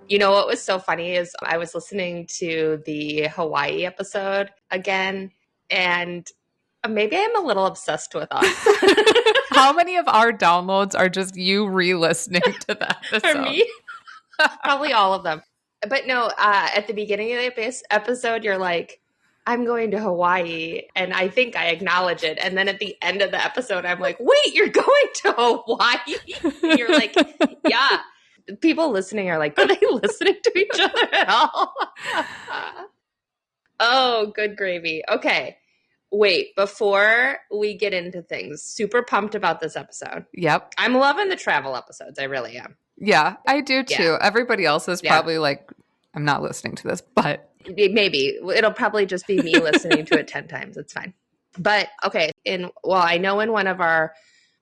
You know what was so funny is I was listening to the Hawaii episode again, and maybe I'm a little obsessed with us. How many of our downloads are just you re-listening to that episode? For me? Probably all of them. But no, at the beginning of the episode, you're like, I'm going to Hawaii, and I think I acknowledge it. And then at the end of the episode, I'm like, wait, you're going to Hawaii? And you're like, yeah. People listening are like, are they listening to each other at all? Oh, good gravy. Okay. Wait, before we get into things, super pumped about this episode. Yep. I'm loving the travel episodes. I really am. Yeah, I do too. Yeah. Everybody else is probably like, I'm not listening to this, but. Maybe. It'll probably just be me listening to it 10 times. It's fine. But okay. I know in one of our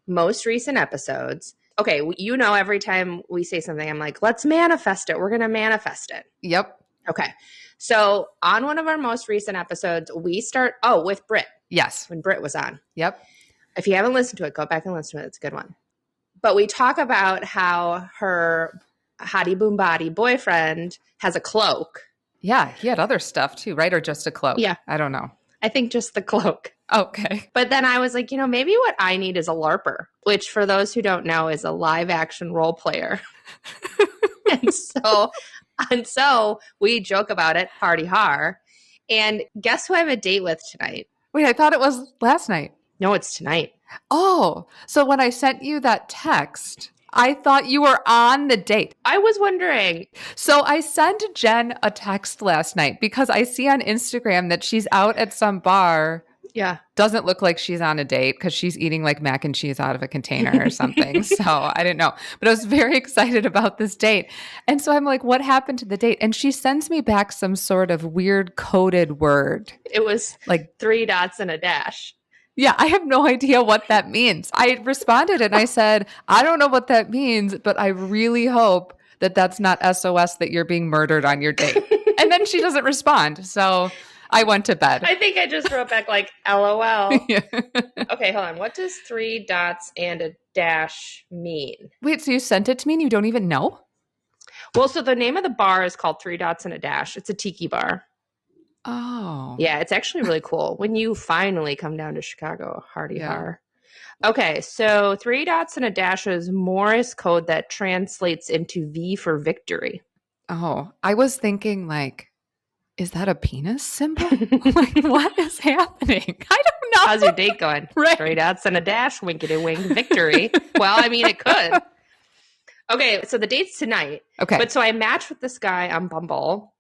most recent episodes, okay, you know, every time we say something, I'm like, let's manifest it. We're going to manifest it. Yep. Okay. So on one of our most recent episodes, we start, with Britt. Yes. When Britt was on. Yep. If you haven't listened to it, go back and listen to it. It's a good one. But we talk about how her hottie boom body boyfriend has a cloak. Yeah. He had other stuff too, right? Or just a cloak? Yeah. I don't know. I think just the cloak. Okay. But then I was like, maybe what I need is a LARPer, which for those who don't know is a live action role player. and so we joke about it, party har. And guess who I have a date with tonight? Wait, I thought it was last night. No, it's tonight. Oh, so when I sent you that text, I thought you were on the date. I was wondering. So I sent Jen a text last night because I see on Instagram that she's out at some bar. Yeah. Doesn't look like she's on a date because she's eating like mac and cheese out of a container or something. So I didn't know. But I was very excited about this date. And so I'm like, what happened to the date? And she sends me back some sort of weird coded word. It was like 3 dots and a dash. Yeah, I have no idea what that means. I responded and I said, I don't know what that means, but I really hope that that's not SOS that you're being murdered on your date. And then she doesn't respond. So I went to bed. I think I just wrote back like, LOL. Yeah. Okay, hold on. What does 3 dots and a dash mean? Wait, so you sent it to me and you don't even know? Well, so the name of the bar is called 3 dots and a dash. It's a tiki bar. Oh. Yeah, it's actually really cool. When you finally come down to Chicago, hardy har. Okay, so 3 dots and a dash is Morse code that translates into V for victory. Oh, I was thinking like, is that a penis symbol? Like, what is happening? I don't know. How's your date going? Right. 3 dots and a dash, winkety wink, victory. Well, I mean, it could. Okay, so the date's tonight. Okay. But so I matched with this guy on Bumble.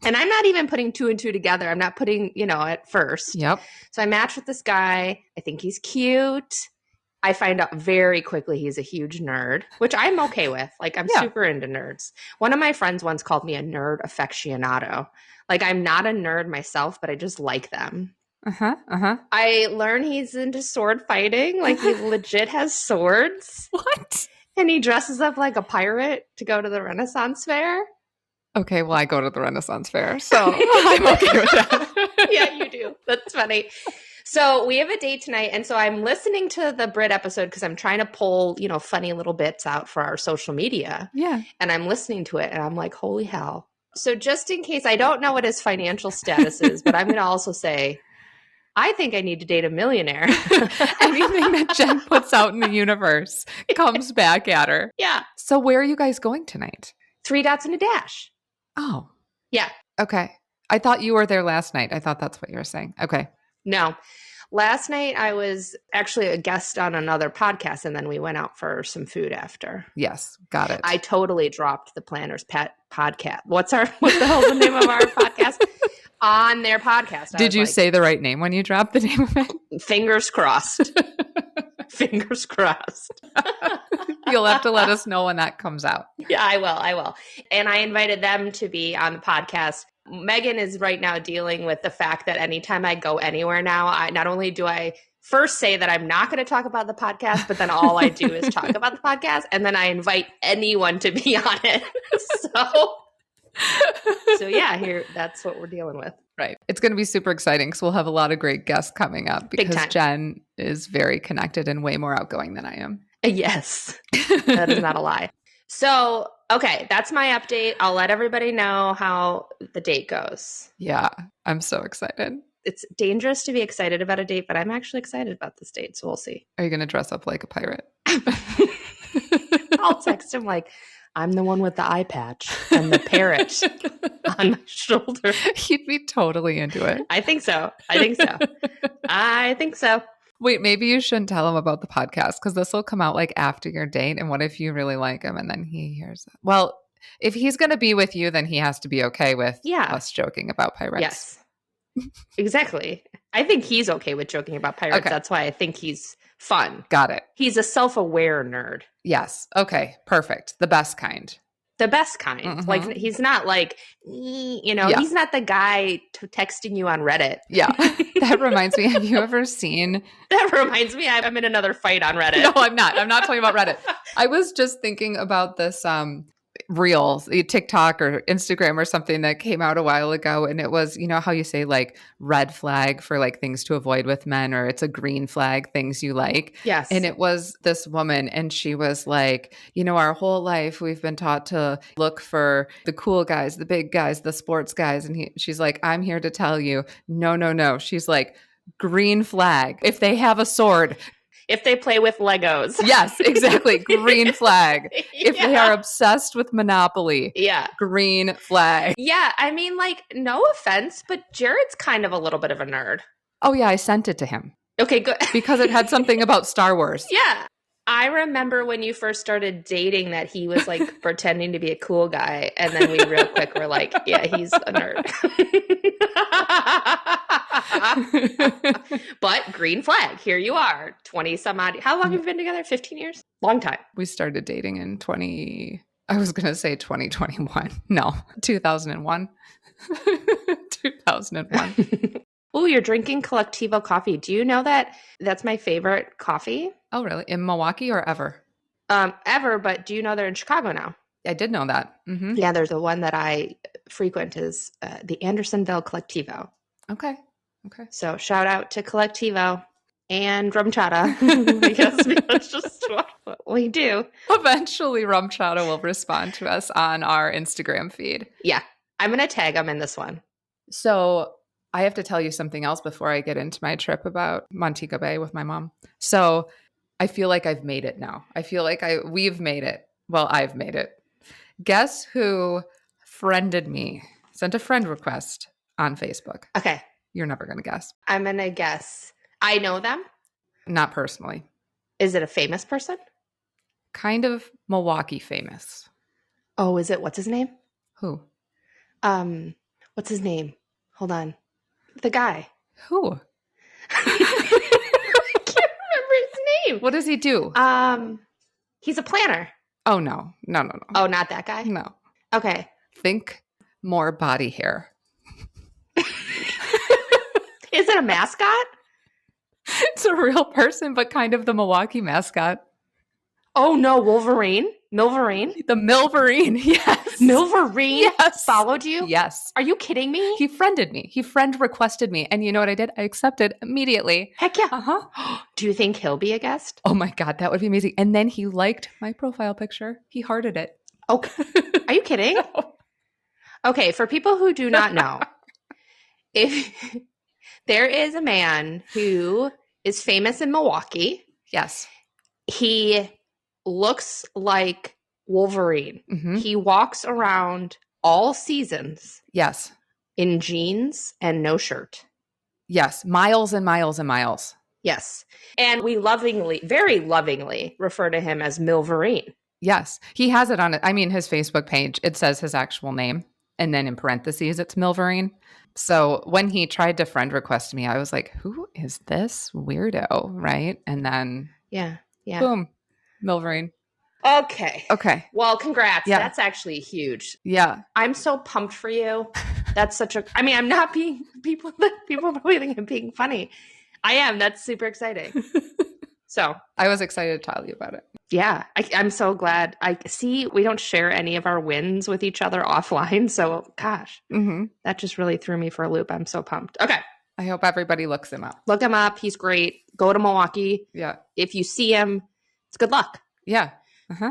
And I'm not even putting 2 and 2 together. I'm not putting, at first. Yep. So I matched with this guy. I think he's cute. I find out very quickly he's a huge nerd, which I'm okay with. Like, I'm super into nerds. One of my friends once called me a nerd aficionado. Like, I'm not a nerd myself, but I just like them. Uh-huh, uh-huh. I learned he's into sword fighting. Like, he legit has swords. What? And he dresses up like a pirate to go to the Renaissance Fair. Okay, well, I go to the Renaissance Fair, so I'm okay with that. Yeah, you do. That's funny. So we have a date tonight, and so I'm listening to the Brit episode because I'm trying to pull, funny little bits out for our social media. Yeah. And I'm listening to it, and I'm like, holy hell. So just in case, I don't know what his financial status is, but I'm going to also say, I think I need to date a millionaire. Anything that Jen puts out in the universe comes back at her. Yeah. So where are you guys going tonight? 3 dots and a dash. Oh. Yeah. Okay. I thought you were there last night. I thought that's what you were saying. Okay. No. Last night I was actually a guest on another podcast, and then we went out for some food after. Yes. Got it. I totally dropped the Planner's Pet podcast. What the hell's the name of our podcast? On their podcast. Did you say the right name when you dropped the name of it? Fingers crossed. Fingers crossed. You'll have to let us know when that comes out. Yeah, I will. And I invited them to be on the podcast. Megan is right now dealing with the fact that anytime I go anywhere now, not only do I first say that I'm not going to talk about the podcast, but then all I do is talk about the podcast. And then I invite anyone to be on it. So yeah, that's what we're dealing with. Right. It's going to be super exciting because we'll have a lot of great guests coming up because Jen is very connected and way more outgoing than I am. Yes, that is not a lie. So, okay, that's my update. I'll let everybody know how the date goes. Yeah, I'm so excited. It's dangerous to be excited about a date, but I'm actually excited about this date, so we'll see. Are you going to dress up like a pirate? I'll text him like, I'm the one with the eye patch and the parrot on my shoulder. He'd be totally into it. I think so. I think so. Wait, maybe you shouldn't tell him about the podcast because this will come out like after your date. And what if you really like him and then he hears it? Well, if he's going to be with you, then he has to be okay with us joking about pirates. Yes, exactly. I think he's okay with joking about pirates. Okay. That's why I think he's fun. Got it. He's a self-aware nerd. Yes. Okay. Perfect. The best kind. The best kind. Mm-hmm. Like, he's not like, he's not the guy texting you on Reddit. Yeah. That reminds me. Have you ever seen? That reminds me. I'm in another fight on Reddit. No, I'm not. I'm not talking about Reddit. I was just thinking about this Reels, TikTok or Instagram or something that came out a while ago. And it was, you know how you say like red flag for like things to avoid with men, or it's a green flag, things you like. Yes. And it was this woman and she was like, our whole life we've been taught to look for the cool guys, the big guys, the sports guys. And she's like, I'm here to tell you, no. She's like, green flag. If they have a sword, if they play with Legos. Yes, exactly. Green flag. If they are obsessed with Monopoly. Yeah. Green flag. Yeah. I mean, like, no offense, but Jared's kind of a little bit of a nerd. Oh, yeah. I sent it to him. Okay, good. Because it had something about Star Wars. Yeah. I remember when you first started dating that he was like pretending to be a cool guy. And then we real quick were like, yeah, he's a nerd. But green flag, here you are, 20 some odd. How long have you been together? 15 years? Long time. We started dating in 2021. No, 2001. 2001. Oh, you're drinking Collectivo coffee. Do you know that that's my favorite coffee? Oh, really? In Milwaukee or ever? Ever, but do you know they're in Chicago now? I did know that. Mm-hmm. Yeah, there's the one that I frequent is the Andersonville Collectivo. Okay. So shout out to Collectivo and Rumchata. I guess that's just what we do. Eventually, Rumchata will respond to us on our Instagram feed. Yeah, I'm going to tag them in this one. So I have to tell you something else before I get into my trip about Montego Bay with my mom. So I feel like I've made it now. I feel like we've made it. Well, I've made it. Guess who friended me? Sent a friend request on Facebook. Okay. You're never going to guess. I'm going to guess. I know them? Not personally. Is it a famous person? Kind of Milwaukee famous. Oh, is it? What's his name? Who? What's his name? Hold on. The guy. Who? I can't remember his name. What does he do? He's a planner. Oh, no. Oh, not that guy? No. Okay. Think more body hair. Is it a mascot? It's a real person, but kind of the Milwaukee mascot. Oh, no. Wolverine? Milverine? The Milverine, yes. Milverine yes. Followed you? Yes. Are you kidding me? He friended me. He friend requested me. And you know what I did? I accepted immediately. Heck yeah. Uh-huh. Do you think he'll be a guest? Oh my God, that would be amazing. And then he liked my profile picture. He hearted it. Okay. Are you kidding? No. Okay, for people who do not know, if there is a man who is famous in Milwaukee. Yes. He looks like Wolverine. Mm-hmm. He walks around all seasons. Yes. In jeans and no shirt. Yes. Miles and miles and miles. Yes. And we very lovingly refer to him as Milverine. Yes. He has it on it. I mean, his Facebook page, it says his actual name. And then in parentheses, it's Milverine. So when he tried to friend request me, I was like, who is this weirdo? Right. And then yeah. Boom. Milverine. Okay. Well, congrats. Yeah. That's actually huge. Yeah. I'm so pumped for you. That's I'm not being people probably think I'm being funny. I am. That's super exciting. So I was excited to tell you about it. Yeah, I'm so glad. I see we don't share any of our wins with each other offline. So, gosh, that just really threw me for a loop. I'm so pumped. Okay. I hope everybody looks him up. Look him up. He's great. Go to Milwaukee. Yeah. If you see him, it's good luck. Yeah.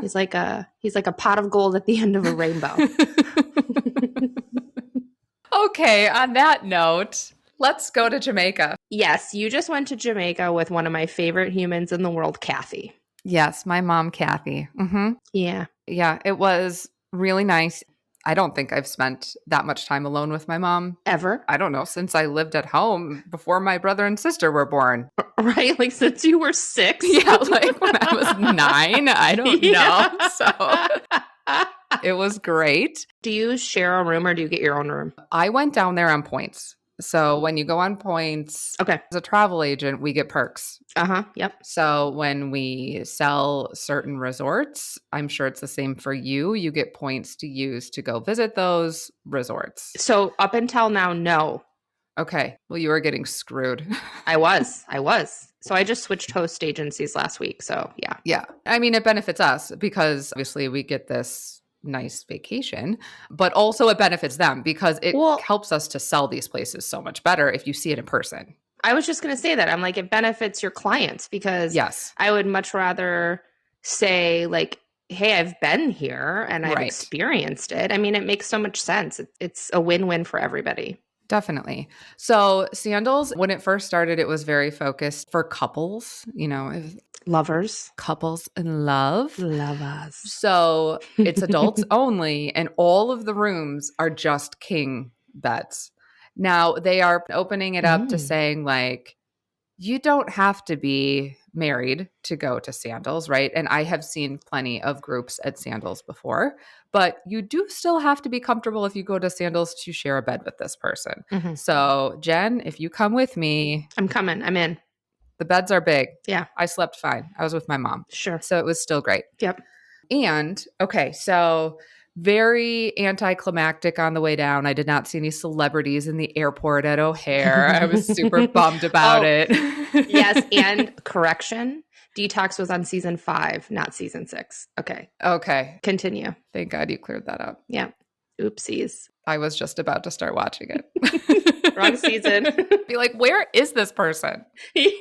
He's like a pot of gold at the end of a rainbow. Okay, on that note, let's go to Jamaica. Yes, you just went to Jamaica with one of my favorite humans in the world, Kathy. Yes, my mom, Kathy. Yeah. Yeah, it was really nice. I don't think I've spent that much time alone with my mom. Ever? I don't know, since I lived at home before my brother and sister were born. Right? Like since you were 6? Yeah, like when I was 9. I don't know. So it was great. Do you share a room or do you get your own room? I went down there on points. So when you go on points, Okay. as a travel agent, we get perks. Yep. So when we sell certain resorts, I'm sure it's the same for you. You get points to use to go visit those resorts. So up until now, no. Okay. Well, you were getting screwed. I was. So I just switched host agencies last week. So yeah. Yeah. I mean, it benefits us because obviously we get this nice vacation, but also it benefits them because it helps us to sell these places so much better if you see it in person. I was just going to say that. I'm like, it benefits your clients because yes, I would much rather say like, hey, I've been here and I've experienced it. I mean, it makes so much sense. It's a win-win for everybody. Definitely. So Sandals, when it first started, it was very focused for couples, lovers, couples in love. Lovers. So it's adults only, and all of the rooms are just king beds. Now they are opening it up to saying like, you don't have to be married to go to Sandals, right? And I have seen plenty of groups at Sandals before, but you do still have to be comfortable if you go to Sandals to share a bed with this person. So Jen, if you come with me. I'm coming. I'm in. The beds are big. Yeah. I slept fine. I was with my mom. Sure. So it was still great. Yep. And okay, so very anticlimactic on the way down. I did not see any celebrities in the airport at O'Hare. I was super bummed about it. Yes. And correction, Detox was on season 5, not season 6. Okay. Okay. Continue. Thank God you cleared that up. Yeah. Oopsies. I was just about to start watching it. Wrong season. Be like, where is this person? Yeah.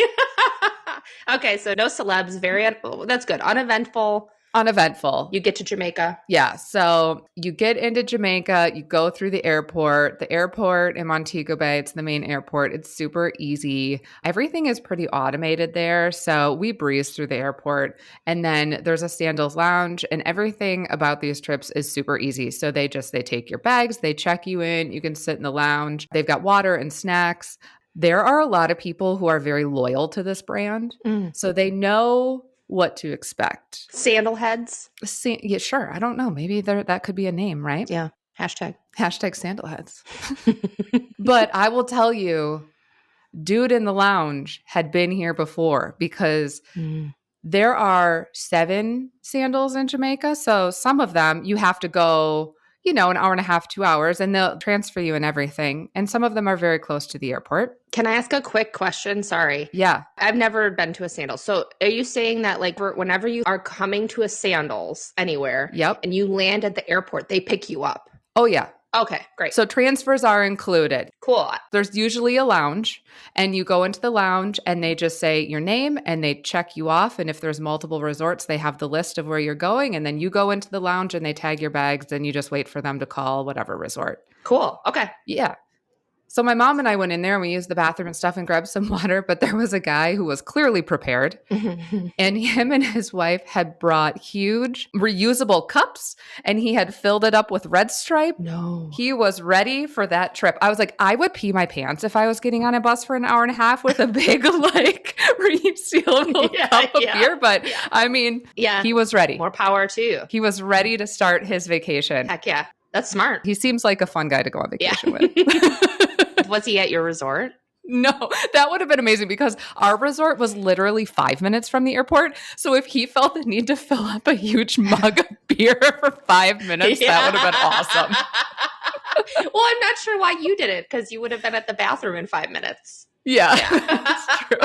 Okay, so no celebs. That's good. Uneventful. You get to Jamaica. Yeah. So you get into Jamaica, you go through the airport. The airport in Montego Bay, it's the main airport. It's super easy. Everything is pretty automated there. So we breeze through the airport. And then there's a Sandals lounge, and everything about these trips is super easy. So they take your bags, they check you in, you can sit in the lounge. They've got water and snacks. There are a lot of people who are very loyal to this brand. So they know what to expect. Sandal heads? Yeah, sure. I don't know. Maybe that could be a name, right? Yeah. Hashtag sandal heads. But I will tell you, dude in the lounge had been here before because there are 7 Sandals in Jamaica. So some of them you have to go, an hour and a half, 2 hours, and they'll transfer you and everything. And some of them are very close to the airport. Can I ask a quick question? Sorry. Yeah. I've never been to a Sandals. So are you saying that like whenever you are coming to a Sandals anywhere and you land at the airport, they pick you up? Oh, yeah. Okay, great. So transfers are included. Cool. There's usually a lounge, and you go into the lounge and they just say your name and they check you off. And if there's multiple resorts, they have the list of where you're going. And then you go into the lounge and they tag your bags and you just wait for them to call whatever resort. Cool. Okay. Yeah. So my mom and I went in there and we used the bathroom and stuff and grabbed some water, but there was a guy who was clearly prepared and him and his wife had brought huge reusable cups and he had filled it up with Red Stripe. No. He was ready for that trip. I was like, I would pee my pants if I was getting on a bus for an hour and a half with a big resealable cup of beer. But I mean, he was ready. More power to you. He was ready to start his vacation. Heck yeah. That's smart. He seems like a fun guy to go on vacation with. Was he at your resort? No, that would have been amazing because our resort was literally 5 minutes from the airport. So if he felt the need to fill up a huge mug of beer for 5 minutes, that would have been awesome. Well, I'm not sure why you did it because you would have been at the bathroom in 5 minutes. Yeah. That's true.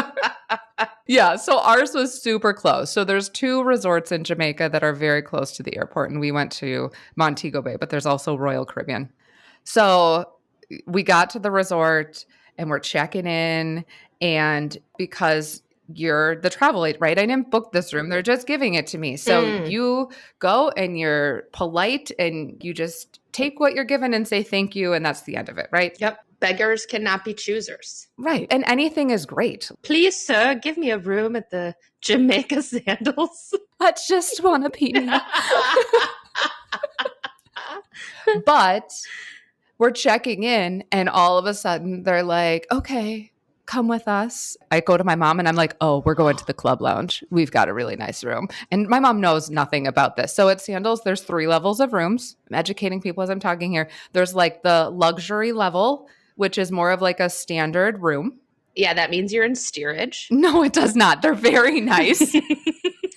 Yeah, so ours was super close. So there's 2 resorts in Jamaica that are very close to the airport, and we went to Montego Bay, but there's also Royal Caribbean. So we got to the resort and we're checking in, and because you're the travel agent, right? I didn't book this room. They're just giving it to me. So you go and you're polite and you just take what you're given and say thank you, and that's the end of it, right? Yep. Beggars cannot be choosers. Right. And anything is great. Please, sir, give me a room at the Jamaica Sandals. I just want to pee. But we're checking in, and all of a sudden they're like, okay, come with us. I go to my mom and I'm like, oh, we're going to the club lounge. We've got a really nice room. And my mom knows nothing about this. So at Sandals, there's 3 levels of rooms. I'm educating people as I'm talking here. There's like the luxury level, which is more of like a standard room. Yeah, that means you're in steerage. No, it does not. They're very nice.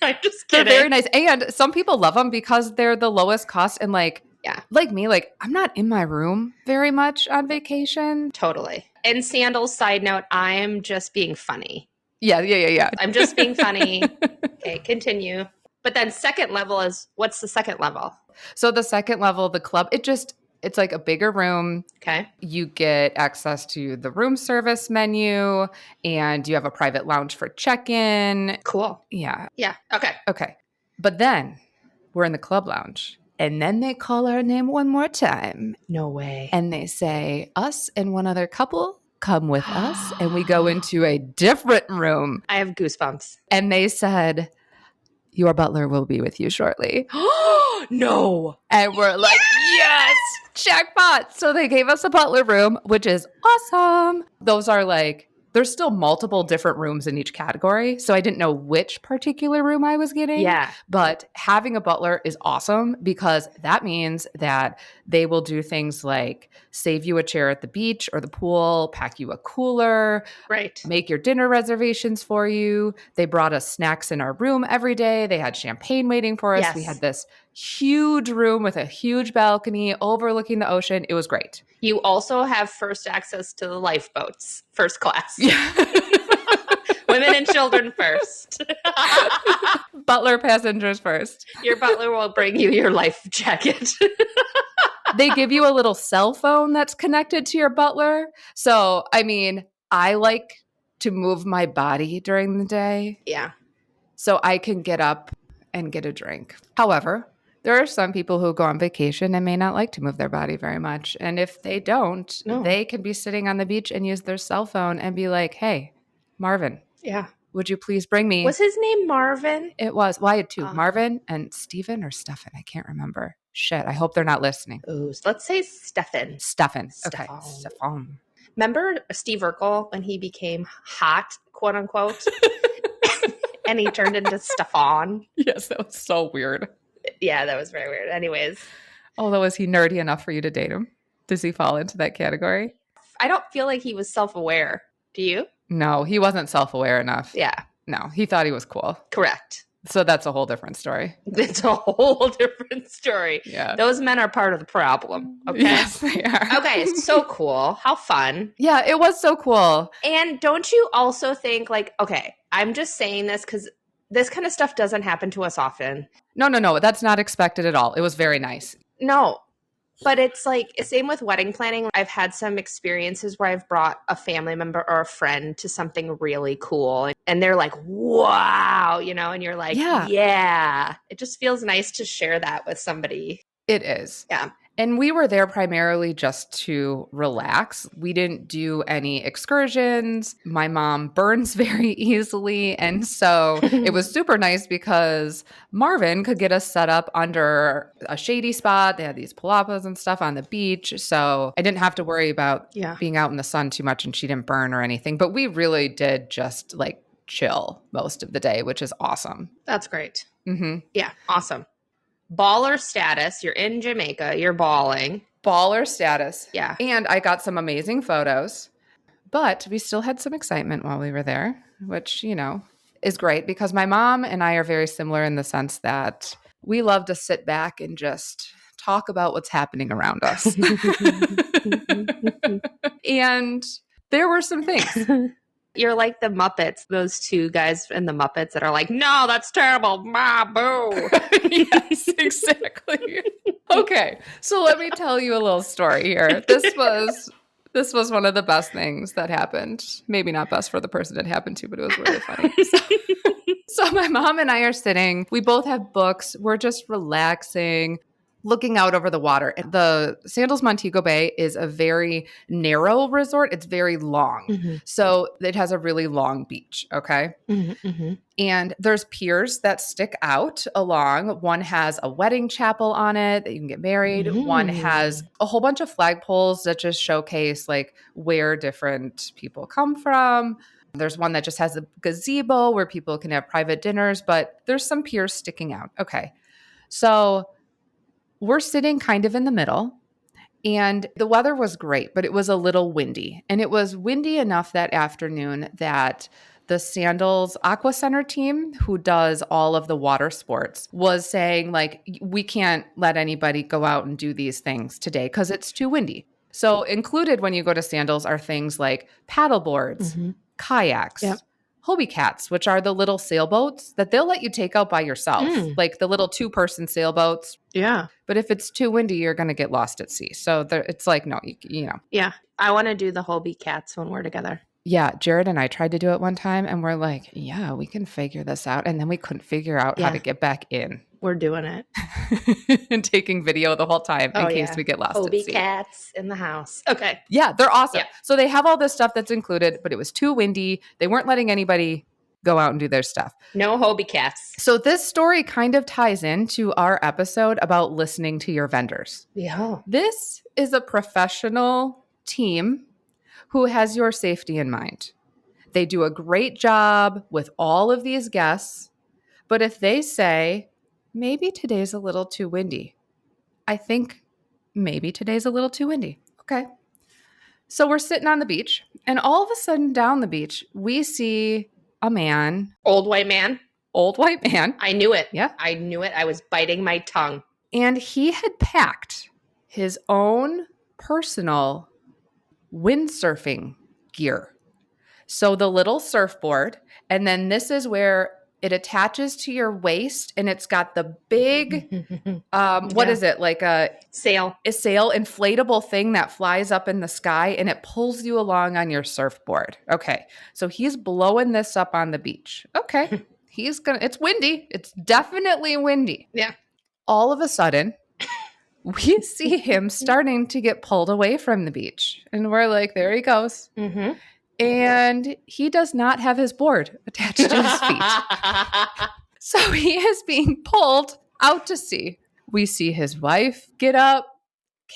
I'm just They're kidding. very nice. And some people love them because they're the lowest cost. And like, Yeah. like me, like I'm not in my room very much on vacation. Totally. And Sandals, side note, I'm just being funny. Yeah. I'm just being funny. Okay, continue. But then second level is, what's the second level? So the second level, the club, it's like a bigger room. Okay. You get access to the room service menu, and you have a private lounge for check-in. Cool. Yeah. Yeah. Okay. Okay. But then we're in the club lounge, and then they call our name one more time. No way. And they say, us and one other couple, come with us. And we go into a different room. I have goosebumps. And they said, your butler will be with you shortly. No. And we're like, yes, jackpot. So they gave us a butler room, which is awesome. Those are like, there's still multiple different rooms in each category. So I didn't know which particular room I was getting. Yeah. But having a butler is awesome because that means that they will do things like save you a chair at the beach or the pool, pack you a cooler, Right. make your dinner reservations for you. They brought us snacks in our room every day. They had champagne waiting for us. Yes. We had this huge room with a huge balcony overlooking the ocean. It was great. You also have first access to the lifeboats, first class. Yeah. Women and children first. Butler passengers first. Your butler will bring you your life jacket. They give you a little cell phone that's connected to your butler. So, I mean, I like to move my body during the day. Yeah. So I can get up and get a drink. However, there are some people who go on vacation and may not like to move their body very much. And if they don't, they can be sitting on the beach and use their cell phone and be like, hey, Marvin. Yeah. Would you please bring me? Was his name Marvin? It was. Well, I had 2, Marvin and Stephen or Stefan. I can't remember. Shit. I hope they're not listening. Ooh, let's say Stefan. Stefan. Okay. Stefan. Stefan. Remember Steve Urkel when he became hot, quote unquote? And he turned into Stefan? Yes, that was so weird. Yeah, that was very weird. Anyways. Although, is he nerdy enough for you to date him? Does he fall into that category? I don't feel like he was self-aware. Do you? No, he wasn't self-aware enough. Yeah. No, he thought he was cool. Correct. So that's a whole different story. It's a whole different story. Yeah. Those men are part of the problem. Okay. Yes, they are. Okay. So cool. How fun. Yeah, it was so cool. And don't you also think like, okay, I'm just saying this because this kind of stuff doesn't happen to us often. No. That's not expected at all. It was very nice. No. But it's like, same with wedding planning. I've had some experiences where I've brought a family member or a friend to something really cool. And they're like, wow, and you're like, yeah. It just feels nice to share that with somebody. It is. Yeah. And we were there primarily just to relax. We didn't do any excursions. My mom burns very easily. And so it was super nice because Marvin could get us set up under a shady spot. They had these palapas and stuff on the beach. So I didn't have to worry about being out in the sun too much, and she didn't burn or anything. But we really did just like chill most of the day, which is awesome. That's great. Mm-hmm. Yeah. Awesome. Baller status. You're in Jamaica. You're balling. Baller status. Yeah. And I got some amazing photos, but we still had some excitement while we were there, which, is great because my mom and I are very similar in the sense that we love to sit back and just talk about what's happening around us. And there were some things. You're like the Muppets, those two guys in the Muppets that are like, no, that's terrible. Ma, boo. Yes, exactly. Okay, so let me tell you a little story here. This was one of the best things that happened. Maybe not best for the person it happened to, but it was really funny. So my mom and I are sitting. We both have books. We're just relaxing, looking out over the water. The Sandals Montego Bay is a very narrow resort. It's very long. Mm-hmm. So it has a really long beach, okay? Mm-hmm, mm-hmm. And there's piers that stick out along. One has a wedding chapel on it that you can get married. One has a whole bunch of flagpoles that just showcase like where different people come from. There's one that just has a gazebo where people can have private dinners, but there's some piers sticking out. Okay. So we're sitting kind of in the middle, and the weather was great, but it was a little windy. And it was windy enough that afternoon that the Sandals Aqua Center team, who does all of the water sports, was saying, like, we can't let anybody go out and do these things today because it's too windy. So included when you go to Sandals are things like paddle boards, kayaks, Hobie cats, which are the little sailboats that they'll let you take out by yourself, like the little 2-person sailboats. Yeah. But if it's too windy, you're going to get lost at sea. So it's like, no, you know. Yeah. I want to do the Hobie cats when we're together. Yeah. Jared and I tried to do it one time and we're like, yeah, we can figure this out. And then we couldn't figure out how to get back in. We're doing it. And taking video the whole time in case we get lost at sea. Hobie cats in the house. Okay. Yeah, they're awesome. Yeah. So they have all this stuff that's included, but it was too windy. They weren't letting anybody go out and do their stuff. No Hobie cats. So this story kind of ties into our episode about listening to your vendors. Yeah. This is a professional team who has your safety in mind. They do a great job with all of these guests, but if they say, maybe today's a little too windy, I think maybe today's a little too windy. Okay. So we're sitting on the beach, and all of a sudden down the beach, we see a man. Old white man. Old white man. I knew it. Yeah. I knew it. I was biting my tongue. And he had packed his own personal windsurfing gear. So the little surfboard, and then this is where it attaches to your waist, and it's got the big, what is it? Like a sail inflatable thing that flies up in the sky, and it pulls you along on your surfboard. Okay. So he's blowing this up on the beach. Okay. It's windy. It's definitely windy. Yeah. All of a sudden, we see him starting to get pulled away from the beach. And we're like, there he goes. Mm-hmm. And he does not have his board attached to his feet. So he is being pulled out to sea. We see his wife get up,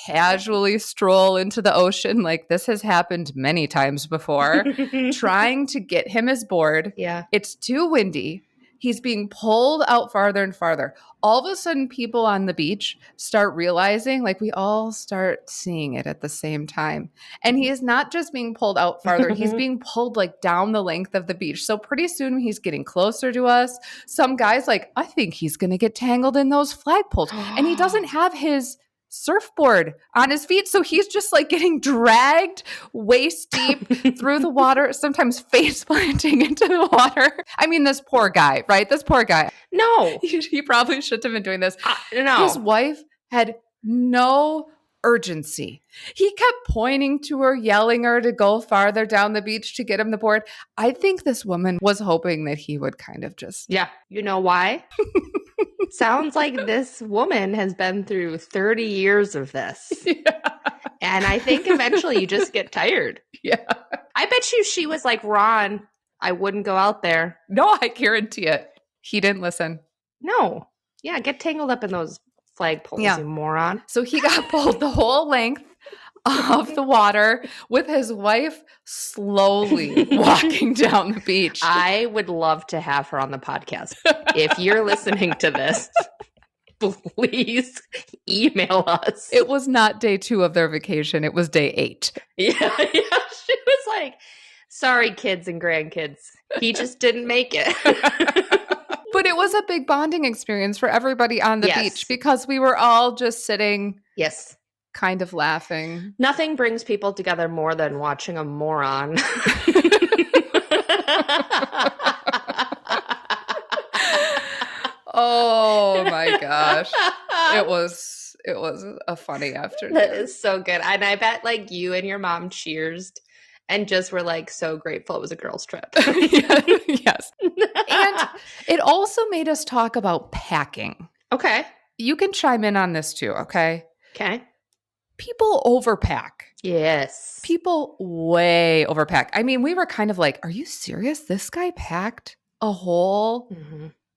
casually stroll into the ocean, like this has happened many times before, trying to get him his board. Yeah. It's too windy. He's being pulled out farther and farther. All of a sudden, people on the beach start realizing, like we all start seeing it at the same time. And he is not just being pulled out farther. He's being pulled like down the length of the beach. So pretty soon he's getting closer to us. Some guy's like, I think he's going to get tangled in those flagpoles. And he doesn't have his surfboard on his feet. So he's just like getting dragged waist deep through the water, sometimes face planting into the water. I mean, this poor guy, right? This poor guy. No. He probably shouldn't have been doing this. No. His wife had no urgency. He kept pointing to her, yelling her to go farther down the beach to get him the board. I think this woman was hoping that he would kind of just... Yeah. You know why? Sounds like this woman has been through 30 years of this. Yeah. And I think eventually you just get tired. Yeah. I bet you she was like, Ron, I wouldn't go out there. No, I guarantee it. He didn't listen. No. Yeah, get tangled up in those flagpoles, you moron. So he got pulled the whole length of the water with his wife slowly walking down the beach. I would love to have her on the podcast. If you're listening to this, please email us. It was not day 2 of their vacation. It was day 8. Yeah. She was like, sorry, kids and grandkids. He just didn't make it. But it was a big bonding experience for everybody on the beach because we were all just sitting. Yes. Kind of laughing. Nothing brings people together more than watching a moron Oh my gosh. It was a funny afternoon. That is so good. And I bet like you and your mom cheersed and just were like so grateful it was a girls' trip. Yes. And it also made us talk about packing. Okay. You can chime in on this too, okay? Okay. People overpack. Yes. People way overpack. I mean, we were kind of like, are you serious? This guy packed a whole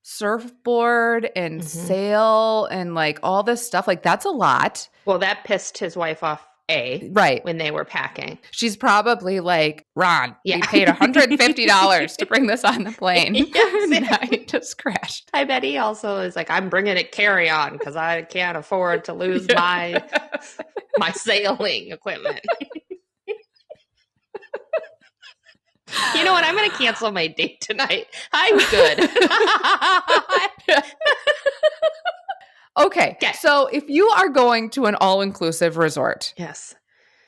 surfboard and sail and like all this stuff. Like, that's a lot. Well, that pissed his wife off, right, when they were packing. She's probably like, Ron, we paid $150 to bring this on the plane. And I just crashed. I bet he also is like, I'm bringing it carry-on because I can't afford to lose my sailing equipment. You know what? I'm going to cancel my date tonight. I'm good. Okay. So if you are going to an all-inclusive resort, yes,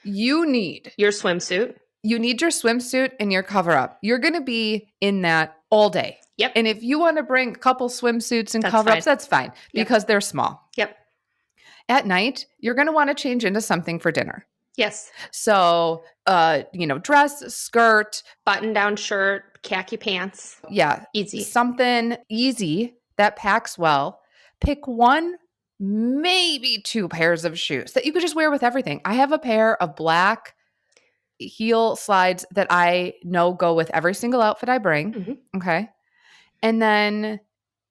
you need your swimsuit. You need your swimsuit and your cover-up. You're going to be in that all day. Yep. And if you want to bring a couple swimsuits and cover-ups, that's fine because they're small. Yep. At night, you're going to want to change into something for dinner. Yes. So, dress, skirt, button-down shirt, khaki pants. Yeah. Easy. Something easy that packs well. Pick one, maybe two pairs of shoes that you could just wear with everything. I have a pair of black heel slides that I know go with every single outfit I bring. Okay. And then,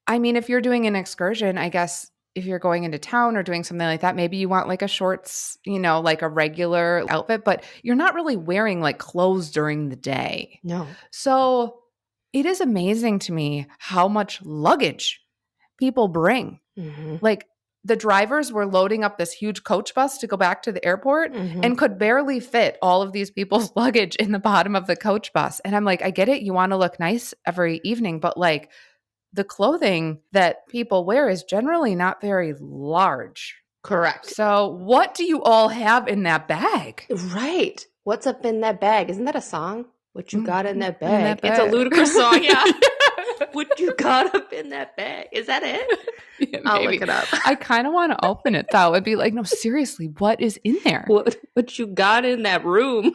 I mean, if you're doing an excursion, I guess if you're going into town or doing something like that, maybe you want like a shorts, like a regular outfit, but you're not really wearing like clothes during the day. No. So it is amazing to me how much luggage people bring. Like the drivers were loading up this huge coach bus to go back to the airport and could barely fit all of these people's luggage in the bottom of the coach bus. And I'm like, I get it. You want to look nice every evening, but like the clothing that people wear is generally not very large. Correct. So what do you all have in that bag? Right. What's up in that bag? Isn't that a song? What you got in that bag? It's a ludicrous song, yeah. What you got up in that bag? Is that it? Yeah, I'll look it up. I kind of want to open it though. It'd be like, no, seriously, what is in there? What you got in that room?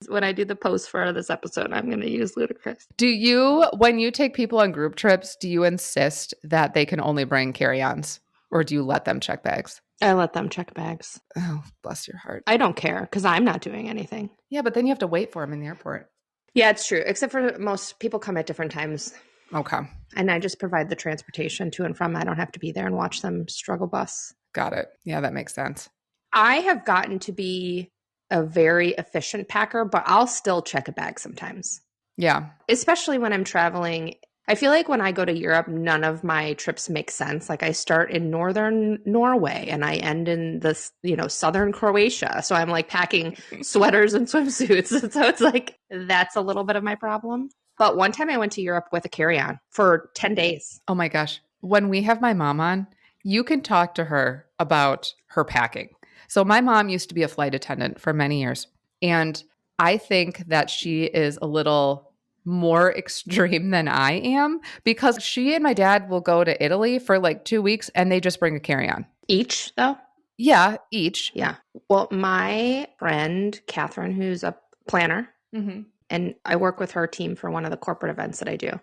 When I do the post for this episode, I'm going to use ludicrous. Do you, when you take people on group trips, do you insist that they can only bring carry-ons, or do you let them check bags? I let them check bags. Oh, bless your heart. I don't care because I'm not doing anything. Yeah, but then you have to wait for them in the airport. Yeah, it's true. Except for most people come at different times. Okay. And I just provide the transportation to and from. I don't have to be there and watch them struggle bus. Got it. Yeah, that makes sense. I have gotten to be a very efficient packer, but I'll still check a bag sometimes. Yeah. Especially when I'm traveling. I feel like when I go to Europe, none of my trips make sense. Like I start in northern Norway and I end in this, southern Croatia. So I'm like packing sweaters and swimsuits. So it's like, that's a little bit of my problem. But one time I went to Europe with a carry-on for 10 days. Oh my gosh. When we have my mom on, you can talk to her about her packing. So my mom used to be a flight attendant for many years. And I think that she is a little more extreme than I am because she and my dad will go to Italy for like 2 weeks and they just bring a carry-on. Each though? Yeah, each. Yeah. Well, my friend, Catherine, who's a planner, and I work with her team for one of the corporate events that I do.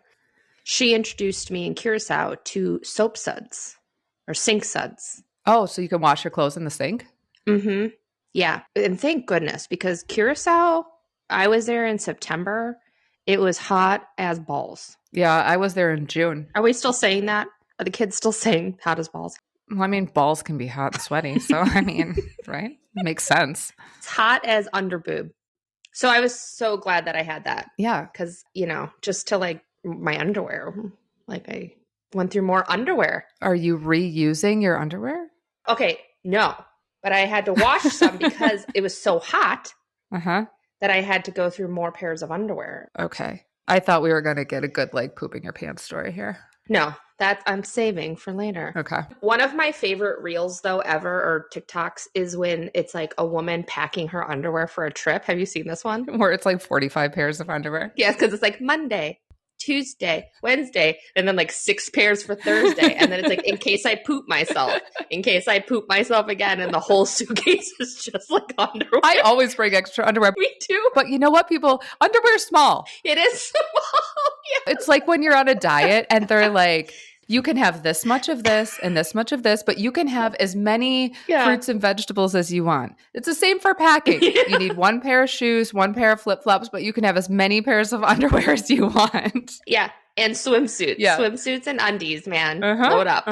She introduced me in Curacao to soap suds or sink suds. Oh, so you can wash your clothes in the sink? Mm-hmm. Yeah. And thank goodness because Curacao, I was there in September. It was hot as balls. Yeah, I was there in June. Are we still saying that? Are the kids still saying hot as balls? Well, I mean, balls can be hot and sweaty. So, I mean, right? It makes sense. It's hot as underboob. So I was so glad that I had that. Yeah. Because, just to like my underwear, like I went through more underwear. Are you reusing your underwear? Okay, no. But I had to wash some because it was so hot that I had to go through more pairs of underwear. Okay. I thought we were going to get a good like pooping your pants story here. No, that I'm saving for later. Okay. One of my favorite reels, though, ever, or TikToks, is when it's like a woman packing her underwear for a trip. Have you seen this one? Where it's like 45 pairs of underwear. Yes, because it's like Monday, Tuesday, Wednesday, and then like 6 pairs for Thursday. And then it's like, in case I poop myself, in case I poop myself again. And the whole suitcase is just like underwear. I always bring extra underwear. Me too. But you know what, people? Underwear's small. It is small. Yeah. It's like when you're on a diet and they're like, you can have this much of this and this much of this, but you can have as many fruits and vegetables as you want. It's the same for packing. Yeah. You need 1 pair of shoes, 1 pair of flip-flops, but you can have as many pairs of underwear as you want. Yeah. And swimsuits. Yeah. Swimsuits and undies, man. Load up.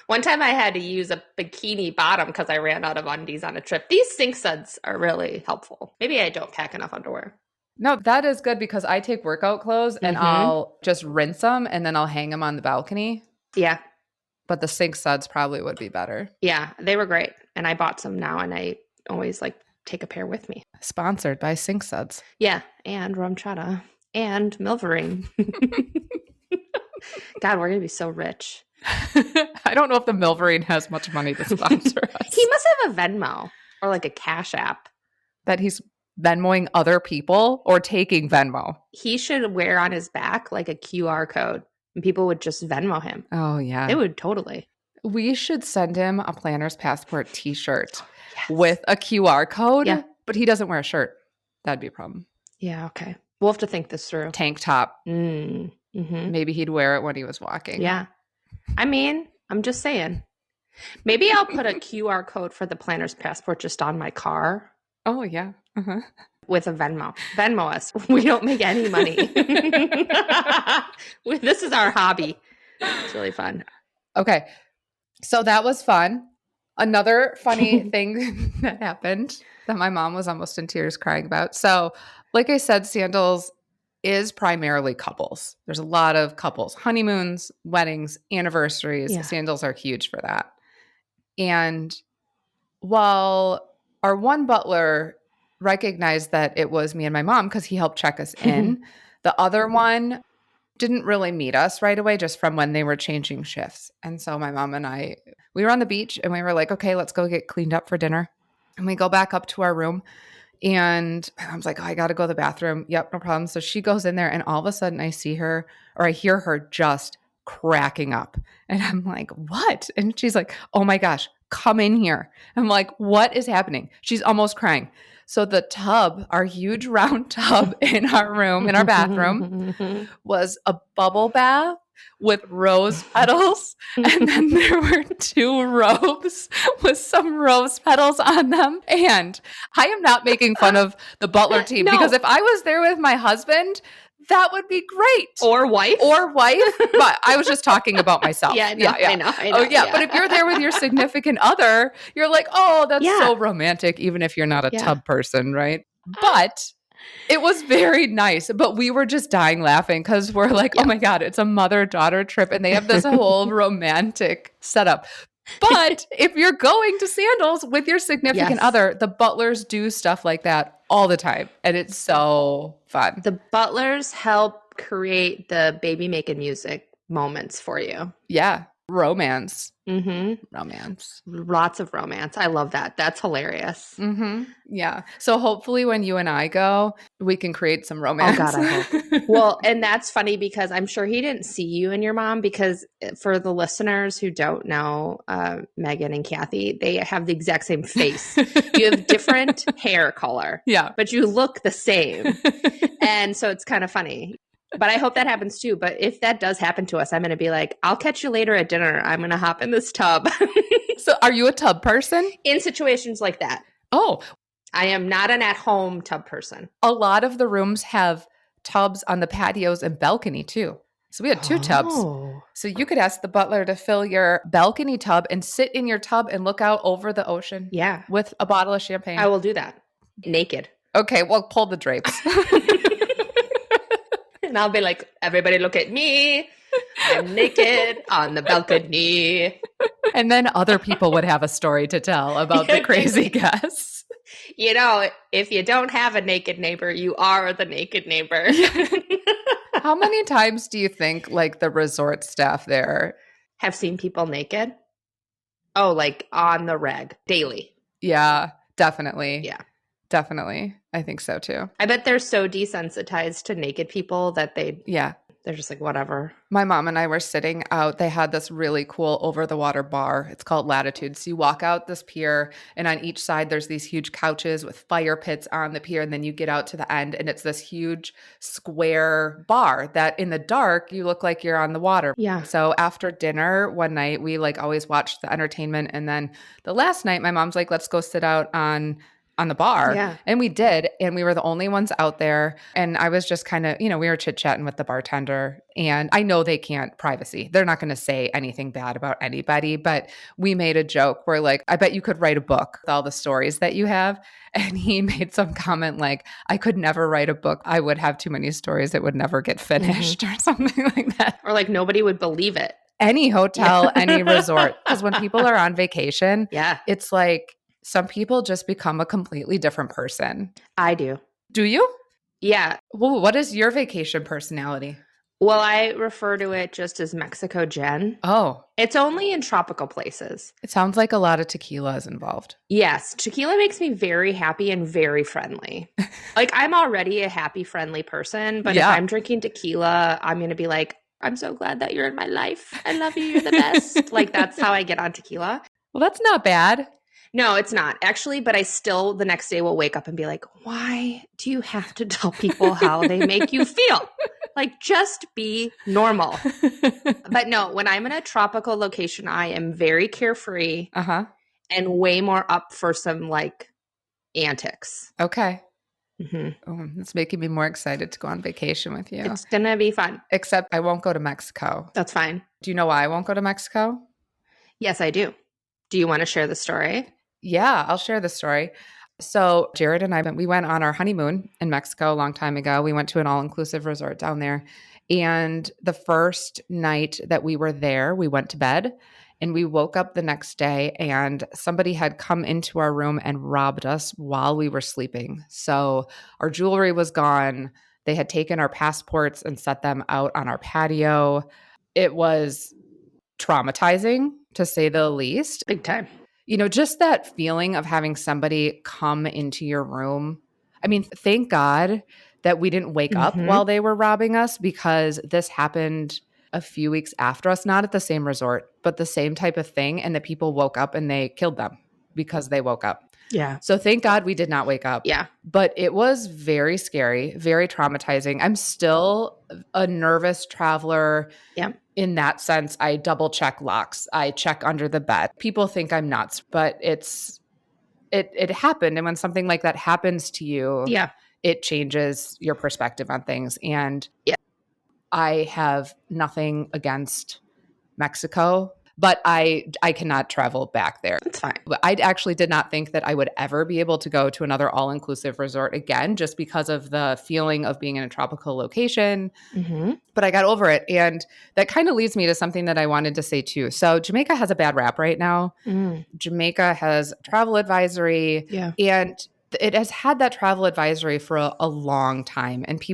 One time I had to use a bikini bottom because I ran out of undies on a trip. These sink suds are really helpful. Maybe I don't pack enough underwear. No, that is good because I take workout clothes and I'll just rinse them and then I'll hang them on the balcony. Yeah. But the sink suds probably would be better. Yeah, they were great. And I bought some now and I always like take a pair with me. Sponsored by Sink Suds. Yeah, and rum chata and Milverine. God, we're going to be so rich. I don't know if the Milverine has much money to sponsor us. He must have a Venmo or like a Cash App. That he's Venmoing other people or taking Venmo? He should wear on his back like a QR code and people would just Venmo him. Oh, yeah. It would totally. We should send him a Planner's Passport t-shirt with a QR code, but he doesn't wear a shirt. That'd be a problem. Yeah, okay. We'll have to think this through. Tank top. Maybe he'd wear it when he was walking. Yeah. I mean, I'm just saying. Maybe I'll put a QR code for the Planner's Passport just on my car. Oh, yeah. With a Venmo. Venmo us. We don't make any money. This is our hobby. It's really fun. Okay. So that was fun. Another funny thing that happened that my mom was almost in tears crying about. So, like I said, Sandals is primarily couples. There's a lot of couples, honeymoons, weddings, anniversaries. Yeah. Sandals are huge for that. And while our one butler recognized that it was me and my mom because he helped check us in, the other one didn't really meet us right away just from when they were changing shifts. And so my mom and I, we were on the beach and we were like, okay, let's go get cleaned up for dinner. And we go back up to our room and I was like, oh, I got to go to the bathroom. Yep, no problem. So she goes in there and all of a sudden I see her or I hear her just cracking up. And I'm like, what? And she's like, oh my gosh, come in here. I'm like, what is happening? She's almost crying. So the tub, our huge round tub in our room, in our bathroom, was a bubble bath with rose petals. And then there were 2 robes with some rose petals on them. And I am not making fun of the butler team because if I was there with my husband, that would be great. Or wife. But I was just talking about myself. I know. Oh, yeah. But if you're there with your significant other, you're like, oh, that's so romantic, even if you're not a tub person, right? But it was very nice. But we were just dying laughing because we're like, oh, my God, it's a mother-daughter trip. And they have this whole romantic setup. But if you're going to Sandals with your significant other, the butlers do stuff like that all the time. And it's so fun. The butlers help create the baby making music moments for you. Yeah. Romance. Romance. Lots of romance. I love that. That's hilarious. Yeah. So hopefully when you and I go, we can create some romance. Oh, God, I hope. Well, and that's funny because I'm sure he didn't see you and your mom because for the listeners who don't know Megan and Kathy, they have the exact same face. You have different hair color. Yeah. But you look the same. And so it's kind of funny. But I hope that happens too. But if that does happen to us, I'm going to be like, I'll catch you later at dinner. I'm going to hop in this tub. So are you a tub person? In situations like that. Oh. I am not an at-home tub person. A lot of the rooms have tubs on the patios and balcony too. So we had 2 tubs. So you could ask the butler to fill your balcony tub and sit in your tub and look out over the ocean. Yeah. With a bottle of champagne. I will do that. Naked. Okay, well, pull the drapes. And I'll be like, everybody look at me. I'm naked on the balcony. And then other people would have a story to tell about the crazy guests. You know, if you don't have a naked neighbor, you are the naked neighbor. How many times do you think like the resort staff there? Have seen people naked? Oh, like on the reg daily. Yeah, definitely. Yeah. Definitely. I think so too. I bet they're so desensitized to naked people that Yeah. they're just like, whatever. My mom and I were sitting out. They had this really cool over the water bar. It's called Latitude. So you walk out this pier, and on each side, there's these huge couches with fire pits on the pier. And then you get out to the end, and it's this huge square bar that in the dark, you look like you're on the water. Yeah. So after dinner one night, we like always watched the entertainment. And then the last night, my mom's like, let's go sit out on the bar. Yeah. And we did. And we were the only ones out there. And I was just kind of, we were chit chatting with the bartender. And I know they can't privacy. They're not going to say anything bad about anybody. But we made a joke where, like, I bet you could write a book with all the stories that you have. And he made some comment like, I could never write a book. I would have too many stories that would never get finished or something like that. Or like nobody would believe it. Any hotel, any resort. Because when people are on vacation, it's like, some people just become a completely different person. I do. Do you? Yeah. Well, what is your vacation personality? Well, I refer to it just as Mexico Jen. Oh. It's only in tropical places. It sounds like a lot of tequila is involved. Yes. Tequila makes me very happy and very friendly. Like, I'm already a happy, friendly person, but if I'm drinking tequila, I'm going to be like, I'm so glad that you're in my life. I love you. You're the best. Like, that's how I get on tequila. Well, that's not bad. No, it's not actually, but I still the next day will wake up and be like, why do you have to tell people how they make you feel? Like, just be normal. But no, when I'm in a tropical location, I am very carefree and way more up for some like antics. Okay. Oh, it's making me more excited to go on vacation with you. It's going to be fun. Except I won't go to Mexico. That's fine. Do you know why I won't go to Mexico? Yes, I do. Do you want to share the story? Yeah, I'll share the story. So Jared and I, we went on our honeymoon in Mexico a long time ago. We went to an all-inclusive resort down there. And the first night that we were there, we went to bed and we woke up the next day and somebody had come into our room and robbed us while we were sleeping. So our jewelry was gone. They had taken our passports and set them out on our patio. It was traumatizing, to say the least. Big time. Just that feeling of having somebody come into your room. I mean, thank God that we didn't wake up while they were robbing us, because this happened a few weeks after us, not at the same resort, but the same type of thing. And the people woke up and they killed them because they woke up. Yeah. So thank God we did not wake up. Yeah. But it was very scary, very traumatizing. I'm still a nervous traveler. Yeah. In that sense, I double check locks. I check under the bed. People think I'm nuts, but it happened. And when something like that happens to you, it changes your perspective on things. And I have nothing against Mexico, but I cannot travel back there. That's fine. I actually did not think that I would ever be able to go to another all-inclusive resort again, just because of the feeling of being in a tropical location. But I got over it. And that kind of leads me to something that I wanted to say too. So Jamaica has a bad rap right now. Jamaica has travel advisory. Yeah. And it has had that travel advisory for a long time. And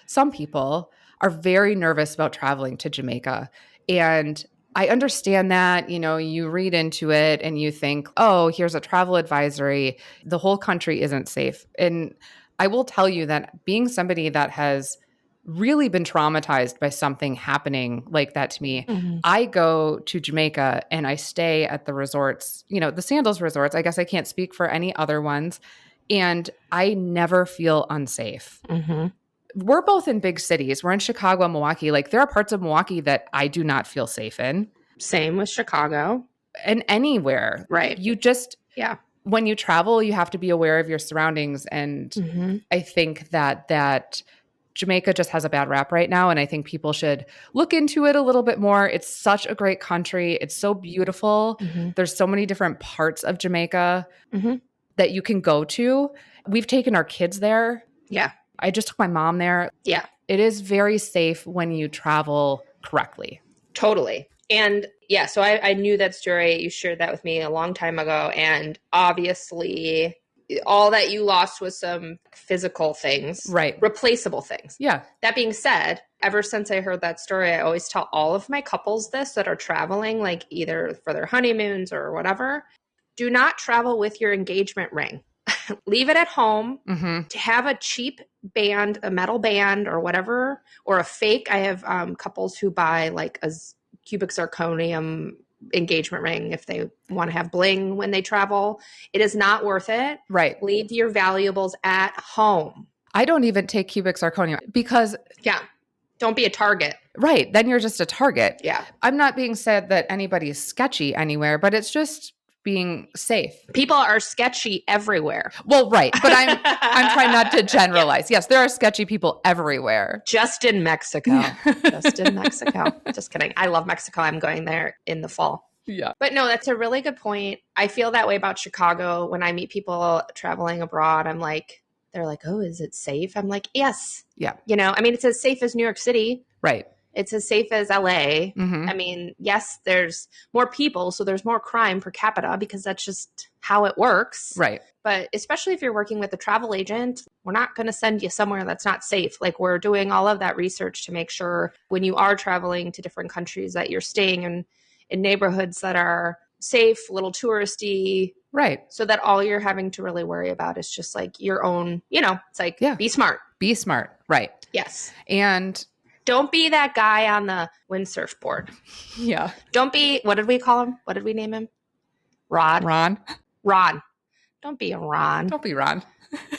some people are very nervous about traveling to Jamaica. And I understand that, you read into it and you think, oh, here's a travel advisory. The whole country isn't safe. And I will tell you that being somebody that has really been traumatized by something happening like that to me, I go to Jamaica and I stay at the resorts, the Sandals resorts. I guess I can't speak for any other ones. And I never feel unsafe. We're both in big cities. We're in Chicago and Milwaukee. Like, there are parts of Milwaukee that I do not feel safe in. Same with Chicago. And anywhere. Right. You just, when you travel, you have to be aware of your surroundings. And I think that Jamaica just has a bad rap right now. And I think people should look into it a little bit more. It's such a great country. It's so beautiful. There's so many different parts of Jamaica that you can go to. We've taken our kids there. Yeah. I just took my mom there. Yeah. It is very safe when you travel correctly. Totally. And so I knew that story. You shared that with me a long time ago. And obviously all that you lost was some physical things, Right. replaceable things. Yeah. That being said, ever since I heard that story, I always tell all of my couples this that are traveling, like either for their honeymoons or whatever. Do not travel with your engagement ring. Leave it at home. To have a cheap band, a metal band or whatever, or a fake. I have couples who buy like a cubic zirconium engagement ring if they want to have bling when they travel. It is not worth it. Right. Leave your valuables at home. I don't even take cubic zirconia because don't be a target. Right. Then you're just a target. Yeah. I'm not being said that anybody is sketchy anywhere, but it's just being safe. People are sketchy everywhere. Well, right. But I'm trying not to generalize. Yes, there are sketchy people everywhere. Just in Mexico. Just in Mexico. Just kidding. I love Mexico. I'm going there in the fall. Yeah. But no, that's a really good point. I feel that way about Chicago. When I meet people traveling abroad, I'm like, they're like, oh, is it safe? I'm like, yes. Yeah. You know, I mean, it's as safe as New York City. Right. It's as safe as LA. I mean, yes, there's more people, so there's more crime per capita because that's just how it works. Right. But especially if you're working with a travel agent, we're not going to send you somewhere that's not safe. Like we're doing all of that research to make sure when you are traveling to different countries that you're staying in neighborhoods that are safe, a little touristy. Right. So that all you're having to really worry about is just like your own, you know, it's like, be smart. Be smart. Right. Yes. And don't be that guy on the windsurf board. Yeah. Don't be, what did we call him? What did we name him? Ron. Don't be a Ron. Don't be Ron.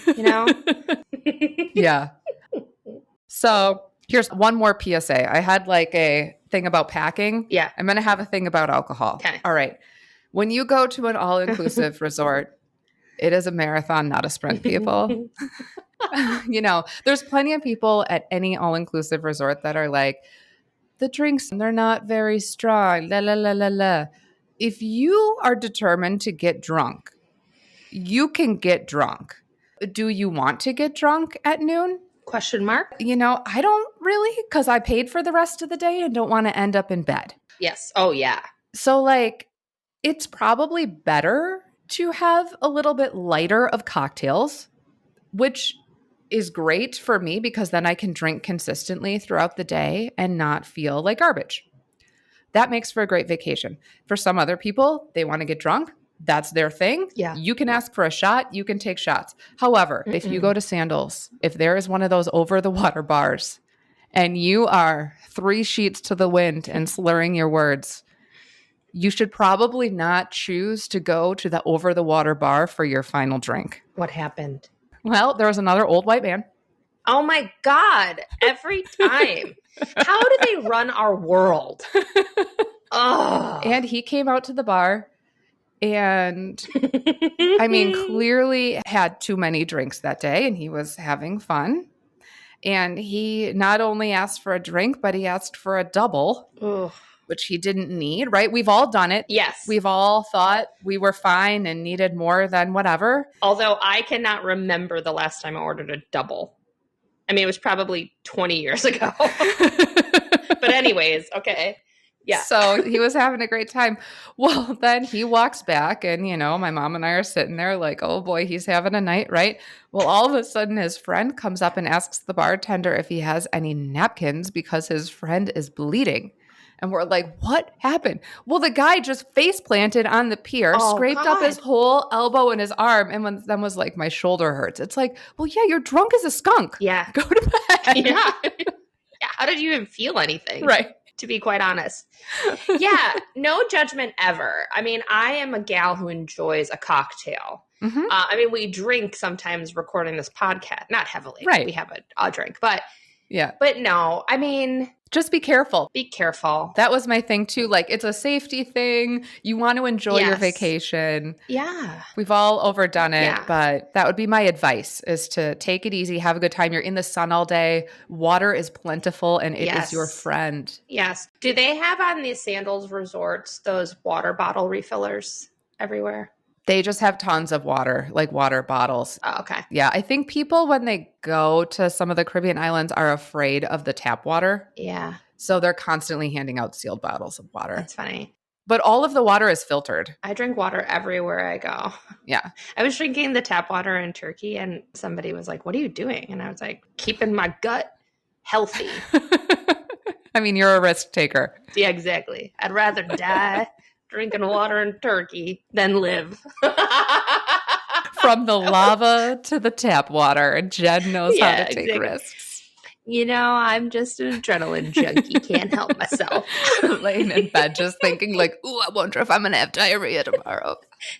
You know? Yeah. So here's one more PSA. I had like a thing about packing. Yeah. I'm going to have a thing about alcohol. Okay. All right. When you go to an all-inclusive resort, it is a marathon, not a sprint, people. You know, there's plenty of people at any all-inclusive resort that are like, the drinks, they're not very strong, la, la, la, la, la. If you are determined to get drunk, you can get drunk. Do you want to get drunk at noon? Question mark? You know, I don't really, because I paid for the rest of the day and don't want to end up in bed. Yes. Oh, yeah. So, like, it's probably better to have a little bit lighter of cocktails, which is great for me because then I can drink consistently throughout the day and not feel like garbage. That makes for a great vacation. For some other people, they want to get drunk. That's their thing. Yeah. You can ask for a shot. You can take shots. However, if you go to Sandals, if there is one of those over-the-water bars and you are 3 sheets to the wind and slurring your words, you should probably not choose to go to the over-the-water bar for your final drink. What happened? Well, there was another old white man. Oh my God. Every time. How do they run our world? Oh. And he came out to the bar and, I mean, clearly had too many drinks that day and he was having fun. And he not only asked for a drink, but he asked for a double, which he didn't need, right? We've all done it. Yes. We've all thought we were fine and needed more than whatever. Although I cannot remember the last time I ordered a double. I mean, it was probably 20 years ago. But anyways, okay. Yeah. So he was having a great time. Well, then he walks back and, you know, my mom and I are sitting there like, oh boy, he's having a night, right? Well, all of a sudden his friend comes up and asks the bartender if he has any napkins because his friend is bleeding. And we're like, what happened? Well, the guy just face planted on the pier, scraped up his whole elbow and his arm, and then was like, my shoulder hurts. It's like, well, yeah, you're drunk as a skunk. Yeah. Go to bed. Yeah. How did you even feel anything? Right. To be quite honest. Yeah. No judgment ever. I mean, I am a gal who enjoys a cocktail. I mean, we drink sometimes recording this podcast, not heavily. Right. We have a drink, but yeah. But no, I mean, just be careful. Be careful. That was my thing too. Like, it's a safety thing. You want to enjoy your vacation. Yeah. We've all overdone it, but that would be my advice is to take it easy, have a good time. You're in the sun all day. Water is plentiful and it is your friend. Yes. Do they have on these Sandals resorts those water bottle refillers everywhere? They just have tons of water, like water bottles. Oh, okay. Yeah. I think people, when they go to some of the Caribbean islands, are afraid of the tap water. Yeah. So they're constantly handing out sealed bottles of water. That's funny. But all of the water is filtered. I drink water everywhere I go. Yeah. I was drinking the tap water in Turkey and somebody was like, what are you doing? And I was like, keeping my gut healthy. I mean, you're a risk taker. Yeah, exactly. I'd rather die drinking water in Turkey than live. From the lava to the tap water, Jen knows how to take risks. You know, I'm just an adrenaline junkie. Can't help myself. Laying in bed just thinking like, ooh, I wonder if I'm going to have diarrhea tomorrow.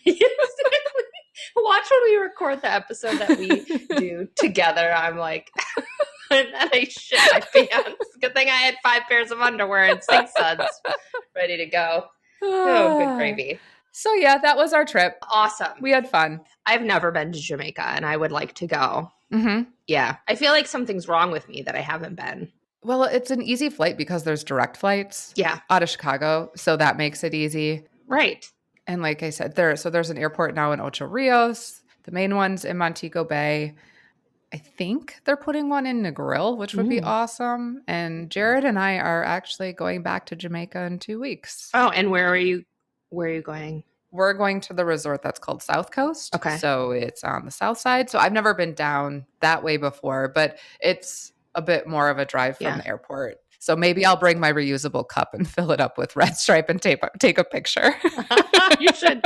Exactly. Watch when we record the episode that we do together. I'm like, and then I shit my pants. Good thing I had 5 pairs of underwear and 6 suds ready to go. Oh, good gravy. So yeah, that was our trip. Awesome. We had fun. I've never been to Jamaica and I would like to go. Mm-hmm. Yeah. I feel like something's wrong with me that I haven't been. Well, it's an easy flight because there's direct flights out of Chicago. So that makes it easy. Right. And like I said, there's an airport now in Ocho Rios. The main one's in Montego Bay. I think they're putting one in Negril, which would be awesome. And Jared and I are actually going back to Jamaica in 2 weeks. Oh, and where are you going? We're going to the resort that's called South Coast. Okay. So it's on the south side. So I've never been down that way before, but it's a bit more of a drive from the airport. So maybe I'll bring my reusable cup and fill it up with Red Stripe and take a picture. You should,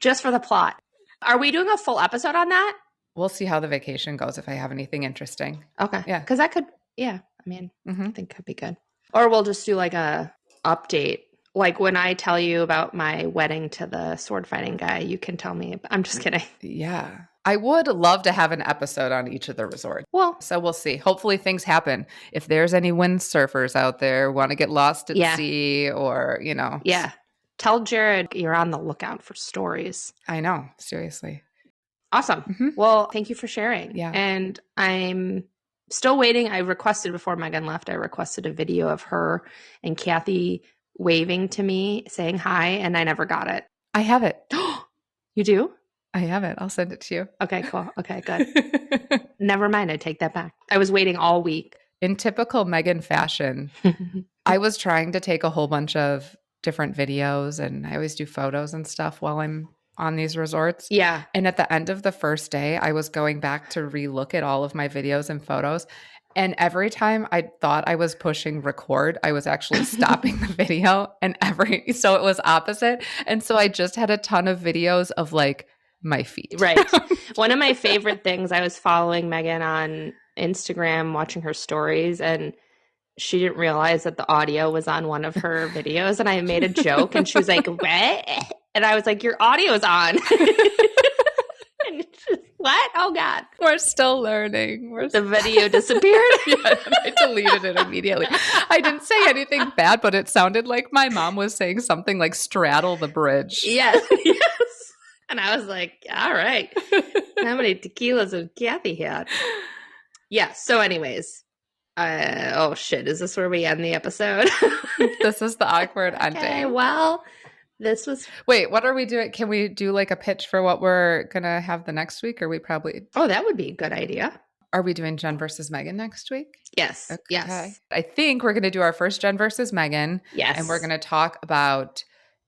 just for the plot. Are we doing a full episode on that? We'll see how the vacation goes if I have anything interesting. Okay. Yeah. Because that could, I mean, I think could be good. Or we'll just do like a update. Like when I tell you about my wedding to the sword fighting guy, you can tell me. I'm just kidding. Yeah. I would love to have an episode on each of the resorts. Well, so we'll see. Hopefully things happen. If there's any windsurfers out there want to get lost at sea or, Yeah. Tell Jared you're on the lookout for stories. I know. Seriously. Awesome. Mm-hmm. Well, thank you for sharing. Yeah. And I'm still waiting. I requested before Megan left, I requested a video of her and Kathy waving to me saying hi, and I never got it. I have it. You do? I have it. I'll send it to you. Okay, cool. Okay, good. Never mind. I take that back. I was waiting all week. In typical Megan fashion, I was trying to take a whole bunch of different videos, and I always do photos and stuff while I'm on these resorts. Yeah. And at the end of the first day, I was going back to relook at all of my videos and photos. And every time I thought I was pushing record, I was actually stopping the video. And so it was opposite. And so I just had a ton of videos of like my feet. Right. One of my favorite things, I was following Megan on Instagram, watching her stories, and she didn't realize that the audio was on one of her videos. And I made a joke and she was like, what? And I was like, your audio's on. And she's, what? Oh, God. We're still learning. The video disappeared? Yeah, and I deleted it immediately. I didn't say anything bad, but it sounded like my mom was saying something like straddle the bridge. Yes. And I was like, all right. How many tequilas has Kathy had? Yeah. So anyways. Oh, shit. Is this where we end the episode? This is the awkward ending. Okay, well, this was... Wait, what are we doing? Can we do like a pitch for what we're going to have the next week? Or we probably... Oh, that would be a good idea. Are we doing Jen versus Megan next week? Yes. Okay. Yes. I think we're going to do our first Jen versus Megan. Yes. And we're going to talk about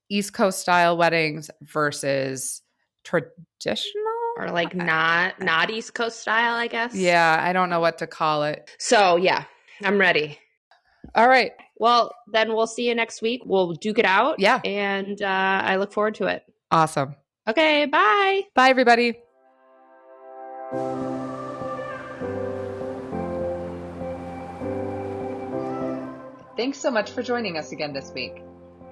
East Coast style weddings versus traditional? Or like not East Coast style, I guess. Yeah, I don't know what to call it. So, yeah, I'm ready. All right. Well, then we'll see you next week. We'll duke it out. Yeah. And I look forward to it. Awesome. Okay, bye. Bye, everybody. Thanks so much for joining us again this week.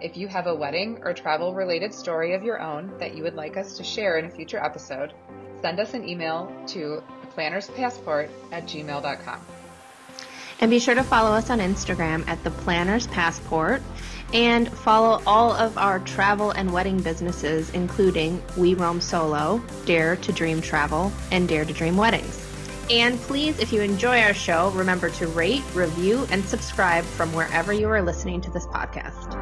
If you have a wedding or travel-related story of your own that you would like us to share in a future episode, send us an email to plannerspassport@gmail.com. And be sure to follow us on Instagram at The Planner's Passport and follow all of our travel and wedding businesses, including We Roam Solo, Dare to Dream Travel, and Dare to Dream Weddings. And please, if you enjoy our show, remember to rate, review, and subscribe from wherever you are listening to this podcast.